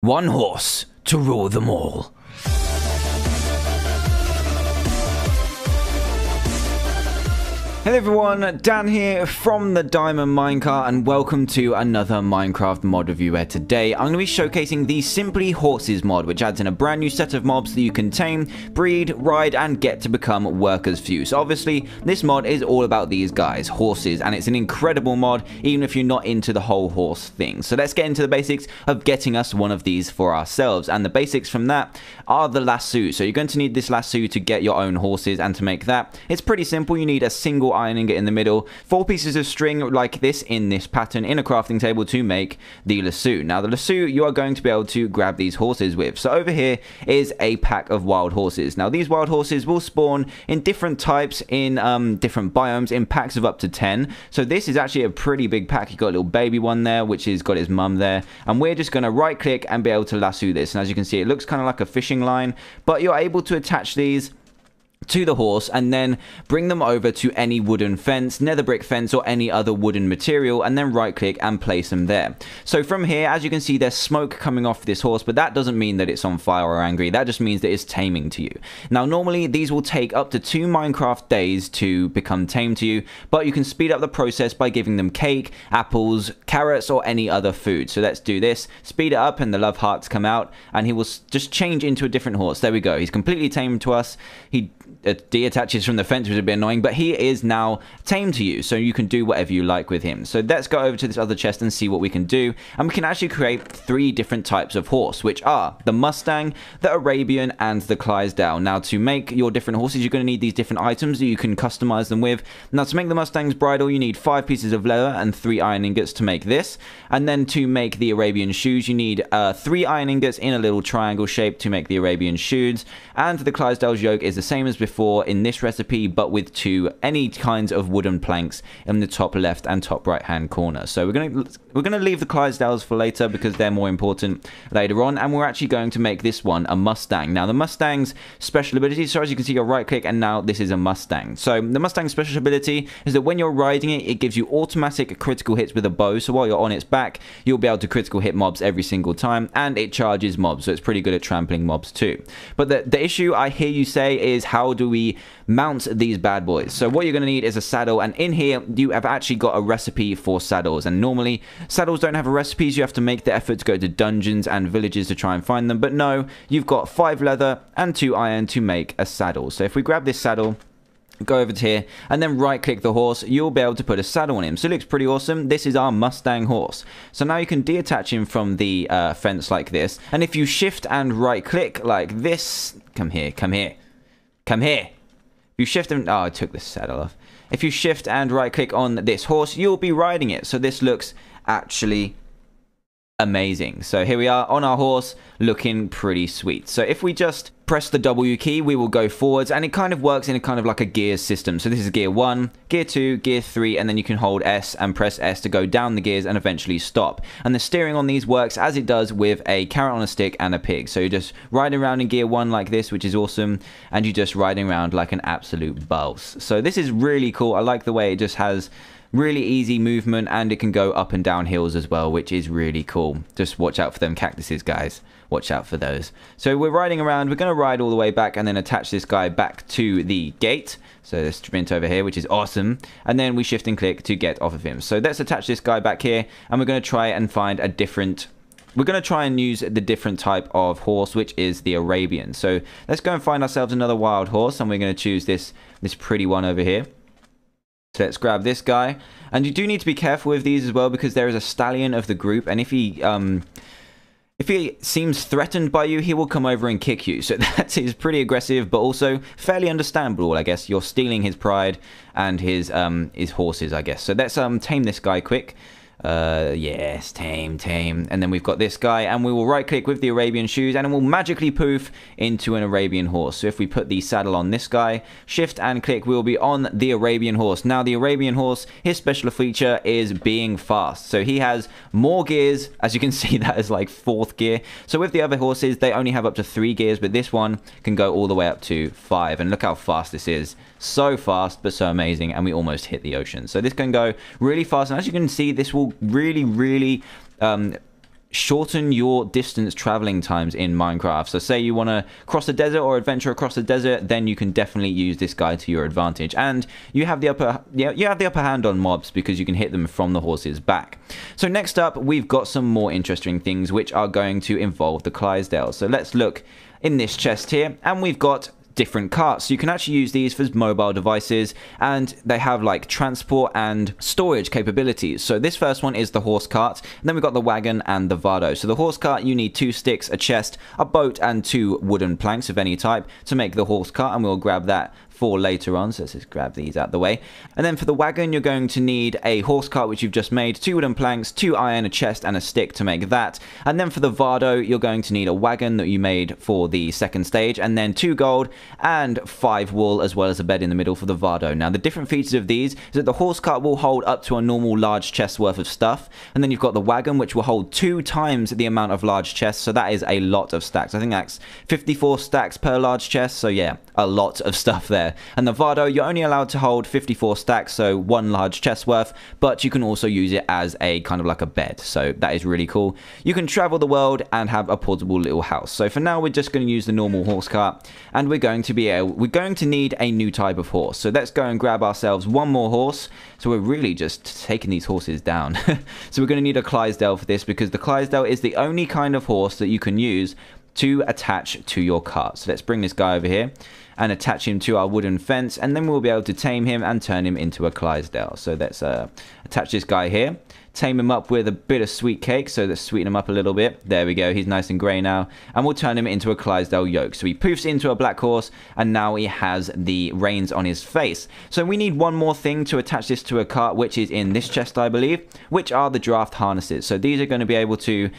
One horse to rule them all. Hello everyone, Dan here from the Diamond Minecart and welcome to another Minecraft mod review where today I'm going to be showcasing the Simply Horses mod, which adds in a brand new set of mobs that you can tame, breed, ride and get to become workers for you. So obviously this mod is all about these guys, horses, and it's an incredible mod even if you're not into the whole horse thing. So let's get into the basics of getting us one of these for ourselves, and the basics from that are the lasso. So you're going to need this lasso to get your own horses, and to make that, it's pretty simple. You need a single iron ingot in the middle, 4 pieces of string like this in this pattern in a crafting table to make the lasso. Now the lasso you are going to be able to grab these horses with. So over here is a pack of wild horses. Now these wild horses will spawn in different types in different biomes in packs of up to 10. So this is actually a pretty big pack. You've got a little baby one there which has got his mum there, and we're just going to right click and be able to lasso this. And as you can see, it looks kind of like a fishing line, but you're able to attach these to the horse and then bring them over to any wooden fence, nether brick fence, or any other wooden material, and then right click and place them there. So from here, as you can see, there's smoke coming off this horse, but that doesn't mean that it's on fire or angry. That just means that it's taming to you. Now normally these will take up to 2 Minecraft days to become tamed to you, but you can speed up the process by giving them cake, apples, carrots, or any other food. So let's do this, speed it up, and the love hearts come out and he will just change into a different horse. There we go, he's completely tamed to us. He deattaches from the fence, which is a bit annoying, but he is now tamed to you, so you can do whatever you like with him. So let's go over to this other chest and see what we can do, and we can actually create 3 different types of horse, which are the Mustang, the Arabian, and the Clydesdale. Now to make your different horses, you're going to need these different items that you can customize them with. Now to make the Mustang's bridle, you need 5 pieces of leather and 3 iron ingots to make this, and then to make the Arabian shoes, you need 3 iron ingots in a little triangle shape to make the Arabian shoes, and the Clydesdale's yoke is the same as before in this recipe, but with 2 any kinds of wooden planks in the top left and top right hand corner. So we're gonna leave the Clydesdales for later because they're more important later on, and we're actually going to make this one a Mustang. Now the Mustang's special ability, so as you can see, you right click and now this is a Mustang. So the Mustang's special ability is that when you're riding it, it gives you automatic critical hits with a bow. So while you're on its back, you'll be able to critical hit mobs every single time, and it charges mobs, so it's pretty good at trampling mobs too. But the issue I hear you say is, how do we mount these bad boys? So what you're going to need is a saddle, and in here you have actually got a recipe for saddles, and normally saddles don't have a recipe, so you have to make the effort to go to dungeons and villages to try and find them. But no, you've got 5 leather and 2 iron to make a saddle. So if we grab this saddle, go over to here and then right click the horse, you'll be able to put a saddle on him. So it looks pretty awesome. This is our Mustang horse. So now you can deattach him from the fence like this, and if you shift and right click like this, come here, you shift and I took the saddle off. If you shift and right click on this horse, you'll be riding it. So this looks actually amazing. So here we are on our horse, looking pretty sweet. So if we just press the W key, we will go forwards, and it kind of works in a kind of like a gears system. So this is gear 1, gear 2, gear 3, and then you can hold S and press S to go down the gears and eventually stop. And the steering on these works as it does with a carrot on a stick and a pig. So you're just riding around in gear 1 like this, which is awesome, and you're just riding around like an absolute boss. So this is really cool. I like the way it just has really easy movement, and it can go up and down hills as well, which is really cool. Just watch out for them cactuses, guys. Watch out for those. So we're riding around. We're going to ride all the way back and then attach this guy back to the gate. So there's sprint over here, which is awesome. And then we shift and click to get off of him. So let's attach this guy back here, and we're going to try and find a different... We're going to try and use the different type of horse, which is the Arabian. So let's go and find ourselves another wild horse, and we're going to choose this pretty one over here. So let's grab this guy, and you do need to be careful with these as well, because there is a stallion of the group, and if he seems threatened by you, he will come over and kick you. So that is pretty aggressive, but also fairly understandable, I guess. You're stealing his pride and his horses, I guess. So let's tame this guy quick. Yes, tame. And then we've got this guy, and we will right click with the Arabian shoes, and it will magically poof into an Arabian horse. So if we put the saddle on this guy, shift and click, we will be on the Arabian horse. Now the Arabian horse, his special feature is being fast. So he has more gears. As you can see, that is like 4th gear. So with the other horses, they only have up to 3 gears, but this one can go all the way up to 5. And look how fast this is. So fast, but so amazing, and we almost hit the ocean. So this can go really fast, and as you can see, this will really shorten your distance traveling times in Minecraft. So say you want to cross the desert or adventure across the desert, then you can definitely use this guy to your advantage, and you have the upper hand on mobs because you can hit them from the horse's back. So next up, we've got some more interesting things which are going to involve the Clydesdale. So let's look in this chest here, and we've got different carts. So you can actually use these for mobile devices, and they have like transport and storage capabilities. So this first one is the horse cart, and then we've got the wagon and the Vado. So the horse cart, you need 2 sticks, a chest, a boat, and 2 wooden planks of any type to make the horse cart, and we'll grab that for later on. So let's just grab these out the way. And then for the wagon, you're going to need a horse cart which you've just made, 2 wooden planks, 2 iron, a chest, and a stick to make that. And then for the Vado, you're going to need a wagon that you made for the second stage, and then 2 gold and 5 wool, as well as a bed in the middle for the Vado. Now the different features of these is that the horse cart will hold up to a normal large chest worth of stuff, and then you've got the wagon which will hold 2 times the amount of large chests. So that is a lot of stacks. I think that's 54 stacks per large chest. So yeah, a lot of stuff there. And the Vado, you're only allowed to hold 54 stacks, so 1 large chest worth, but you can also use it as a kind of like a bed. So that is really cool. You can travel the world and have a portable little house. So for now, we're just going to use the normal horse cart, and we're going to need a new type of horse. So let's go and grab ourselves 1 more horse. So we're really just taking these horses down. So we're going to need a Clydesdale for this, because the Clydesdale is the only kind of horse that you can use to attach to your cart. So let's bring this guy over here and attach him to our wooden fence, and then we'll be able to tame him and turn him into a Clydesdale. So let's attach this guy here, tame him up with a bit of sweet cake, so let's sweeten him up a little bit. There we go, he's nice and grey now, and we'll turn him into a Clydesdale yoke. So he poofs into a black horse, and now he has the reins on his face. So we need one more thing to attach this to a cart, which is in this chest, I believe, which are the draft harnesses. So these are going to be able to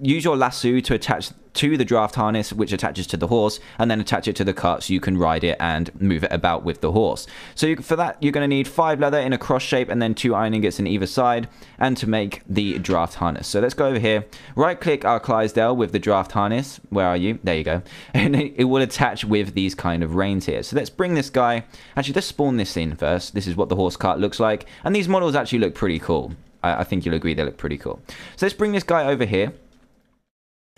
use your lasso to attach to the draft harness, which attaches to the horse, and then attach it to the cart so you can ride it and move it about with the horse. So for that, you're going to need 5 leather in a cross shape, and then 2 iron ingots in either side, and to make the draft harness. So let's go over here, right click our Clydesdale with the draft harness. Where are you? There you go. And it will attach with these kind of reins here. So let's bring this guy, actually let's spawn this in first. This is what the horse cart looks like, and these models actually look pretty cool. I think you'll agree they look pretty cool. So let's bring this guy over here,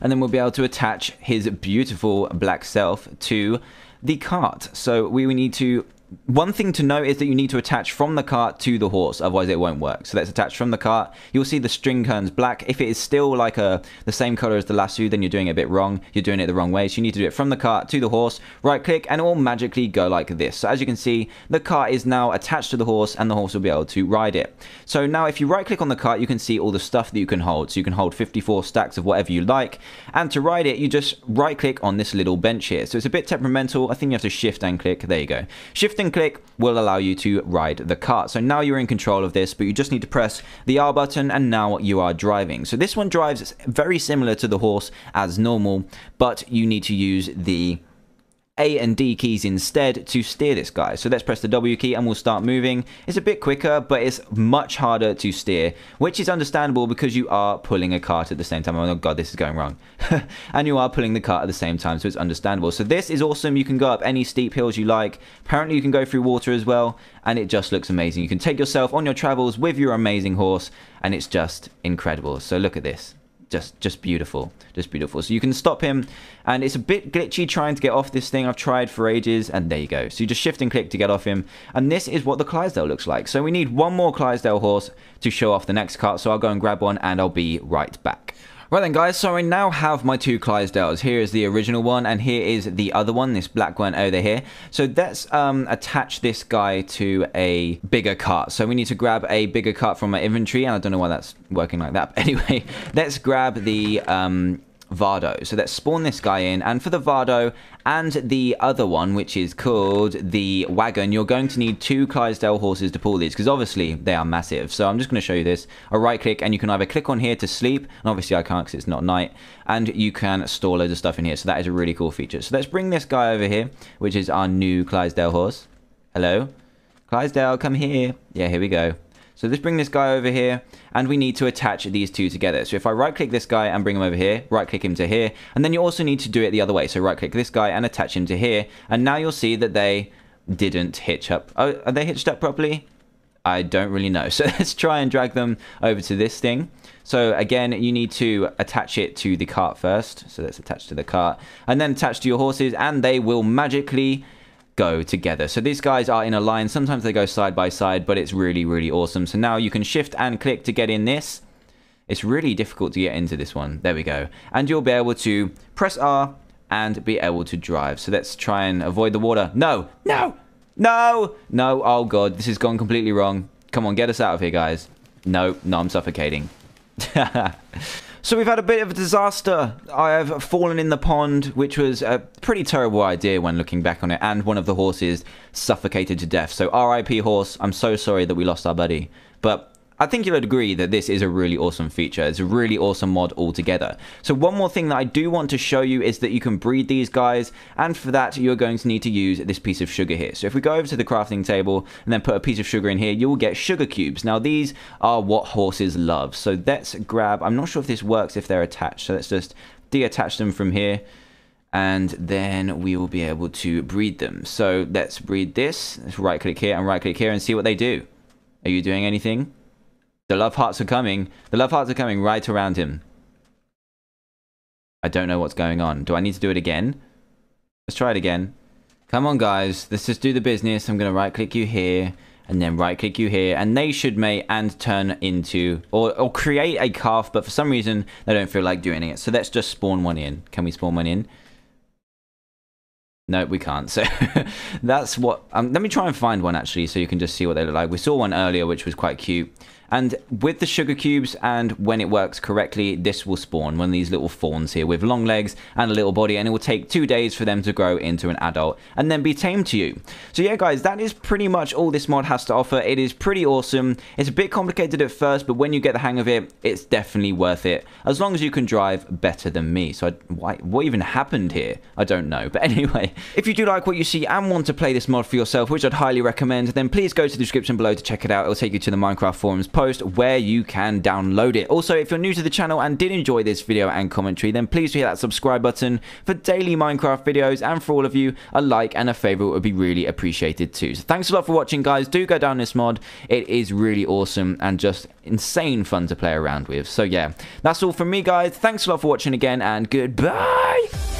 and then we'll be able to attach his beautiful black self to the cart. So we need to... One thing to note is that you need to attach from the cart to the horse, otherwise it won't work. So let's attach from the cart. You'll see the string turns black. If it is still like the same color as the lasso, then you're doing it a bit wrong. You're doing it the wrong way. So you need to do it from the cart to the horse, right click, and it will magically go like this. So as you can see, the cart is now attached to the horse, and the horse will be able to ride it. So now if you right click on the cart, you can see all the stuff that you can hold. So you can hold 54 stacks of whatever you like, and to ride it, you just right click on this little bench here. So it's a bit temperamental. I think you have to shift and click. There you go. Shift and click will allow you to ride the cart. So now you're in control of this, but you just need to press the R button, and now you are driving. So this one drives very similar to the horse as normal, but you need to use the A and D keys instead to steer this guy. So let's press the W key and we'll start moving. It's a bit quicker, but it's much harder to steer, which is understandable because you are pulling a cart at the same time. Oh god, this is going wrong. And you are pulling the cart at the same time, so it's understandable. So this is awesome. You can go up any steep hills you like. Apparently you can go through water as well, and it just looks amazing. You can take yourself on your travels with your amazing horse, and it's just incredible. So look at this. Just beautiful, just beautiful. So you can stop him, and it's a bit glitchy trying to get off this thing. I've tried for ages, and there you go. So you just shift and click to get off him, and this is what the Clydesdale looks like. So we need one more Clydesdale horse to show off the next cart, so I'll go and grab one, and I'll be right back. Right then guys, so I now have my 2 Clydesdales. Here is the original one, and here is the other one, this black one over here. So let's attach this guy to a bigger cart. So we need to grab a bigger cart from my inventory, and I don't know why that's working like that. But anyway, let's grab the Vado. So let's spawn this guy in, and for the Vado and the other one, which is called the wagon, you're going to need 2 Clydesdale horses to pull these, because obviously they are massive. So I'm just going to show you this. I right click, and you can either click on here to sleep, and obviously I can't because it's not night, and you can store loads of stuff in here. So that is a really cool feature. So let's bring this guy over here, which is our new Clydesdale horse. Hello Clydesdale, come here. Yeah, here we go. So let's bring this guy over here, and we need to attach these 2 together. So if I right click this guy and bring him over here, right click him to here, and then you also need to do it the other way. So right click this guy and attach him to here, and now you'll see that they didn't hitch up. Oh, are they hitched up properly? I don't really know. So let's try and drag them over to this thing. So again, you need to attach it to the cart first. So let's attach to the cart and then attach to your horses, and they will magically go together. So these guys are in a line. Sometimes they go side by side, but it's really, really awesome. So now you can shift and click to get in this. It's really difficult to get into this one. There we go. And you'll be able to press R and be able to drive. So let's try and avoid the water. No, no, no, no. Oh God, this has gone completely wrong. Come on, get us out of here, guys. No, no, I'm suffocating. So we've had a bit of a disaster. I have fallen in the pond, which was a pretty terrible idea when looking back on it, and one of the horses suffocated to death. So RIP horse, I'm so sorry that we lost our buddy. But I think you'll agree that this is a really awesome feature. It's a really awesome mod altogether. So one more thing that I do want to show you is that you can breed these guys, and for that you're going to need to use this piece of sugar here. So if we go over to the crafting table and then put a piece of sugar in here, you will get sugar cubes. Now these are what horses love. So let's grab, I'm not sure if this works if they're attached, so let's just deattach them from here, and then we will be able to breed them. So let's breed this. Let's right click here and right click here and see what they do. Are you doing anything? The love hearts are coming. The love hearts are coming right around him. I don't know what's going on. Do I need to do it again? Let's try it again. Come on, guys. Let's just do the business. I'm going to right-click you here, and then right-click you here, and they should mate and turn into, or create a calf, but for some reason, they don't feel like doing it. So let's just spawn one in. Can we spawn one in? No, we can't. So that's what... let me try and find one, actually, so you can just see what they look like. We saw one earlier, which was quite cute. And with the sugar cubes, and when it works correctly, this will spawn one of these little fawns here with long legs and a little body, and it will take 2 days for them to grow into an adult and then be tamed to you. So yeah, guys, that is pretty much all this mod has to offer. It is pretty awesome. It's a bit complicated at first, but when you get the hang of it, it's definitely worth it, as long as you can drive better than me. So what even happened here? I don't know. But anyway, if you do like what you see and want to play this mod for yourself, which I'd highly recommend, then please go to the description below to check it out. It will take you to the Minecraft forums post where you can download it. Also, if you're new to the channel and did enjoy this video and commentary, then please do hit that subscribe button for daily Minecraft videos, and for all of you, a like and a favorite would be really appreciated too. So thanks a lot for watching, guys. Do go down this mod. It is really awesome and just insane fun to play around with. So yeah, that's all from me, guys. Thanks a lot for watching again, and goodbye.